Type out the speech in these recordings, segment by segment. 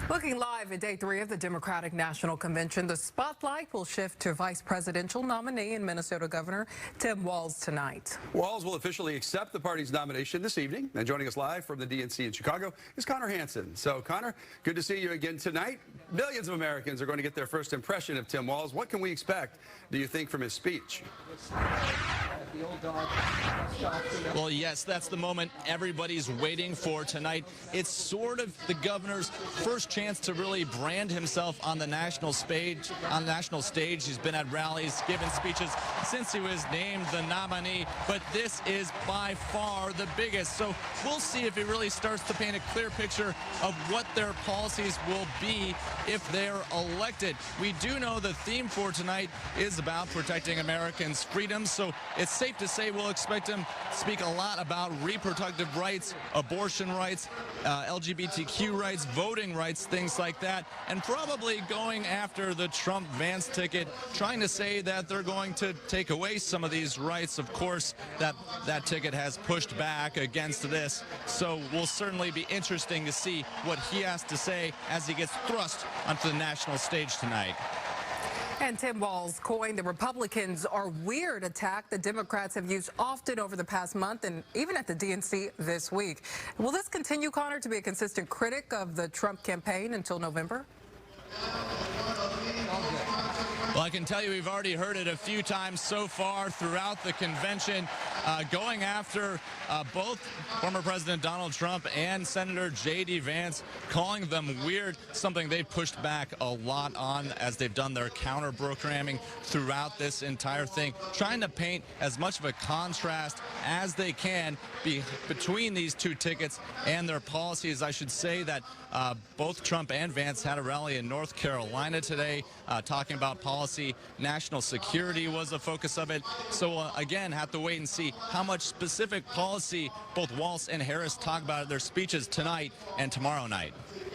Looking live at day 3 of the Democratic National Convention, the spotlight will shift to vice presidential nominee and Minnesota Governor Tim Walz tonight. Walz will officially accept the party's nomination this evening. And joining us live from the DNC in Chicago is Connor Hansen. So, Connor, good to see you again tonight. Millions of Americans are going to get their first impression of Tim Walz. What can we expect, do you think, from his speech? Well, yes, that's the moment everybody's waiting for tonight. It's sort of the governor's first chance to really brand himself on the national stage. He's been at rallies, given speeches since he was named the nominee, but this is by far the biggest. So we'll see if he really starts to paint a clear picture of what their policies will be if they're elected. We do know the theme for tonight is about protecting Americans' freedoms, so it's safe to say we'll expect him to speak a lot about reproductive rights, abortion rights, LGBTQ rights, voting rights, things like that, and probably going after the Trump-Vance ticket, trying to say that they're going to take away some of these rights. Of course, that ticket has pushed back against this, so will certainly be interesting to see what he has to say as he gets thrust onto the national stage tonight. And Tim Walz coined the Republicans are weird attack the Democrats have used often over the past month and even at the DNC this week. Will this continue, Connor, to be a consistent critic of the Trump campaign until November? Well, I can tell you we've already heard it a few times so far throughout the convention, going after both former President Donald Trump and Senator J.D. Vance, calling them weird, something they've pushed back a lot on as they've done their counter-programming throughout this entire thing, trying to paint as much of a contrast as they can between these two tickets and their policies. I should say that both Trump and Vance had a rally in North Carolina today talking about policy. National security was the focus of it. So again, have to wait and see how much specific policy both Walz and Harris talk about in their speeches tonight and tomorrow night.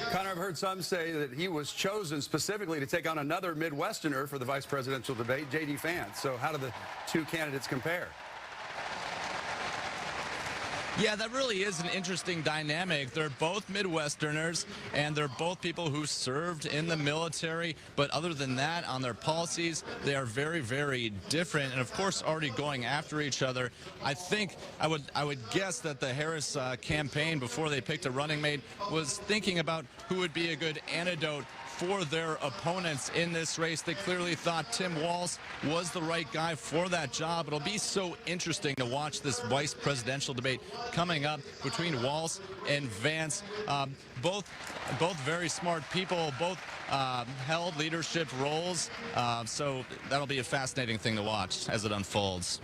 Connor, I've heard some say that he was chosen specifically to take on another Midwesterner for the vice presidential debate, J.D. Vance. So how do the two candidates compare? Yeah, that really is an interesting dynamic. They're both Midwesterners, and they're both people who served in the military. But other than that, on their policies, they are very, very different. And of course, already going after each other. I think I would guess that the Harris campaign, before they picked a running mate, was thinking about who would be a good antidote for their opponents in this race. They clearly thought Tim Walz was the right guy for that job. It'll be so interesting to watch this vice presidential debate coming up between Walz and Vance. Both very smart people, both held leadership roles. So that'll be a fascinating thing to watch as it unfolds.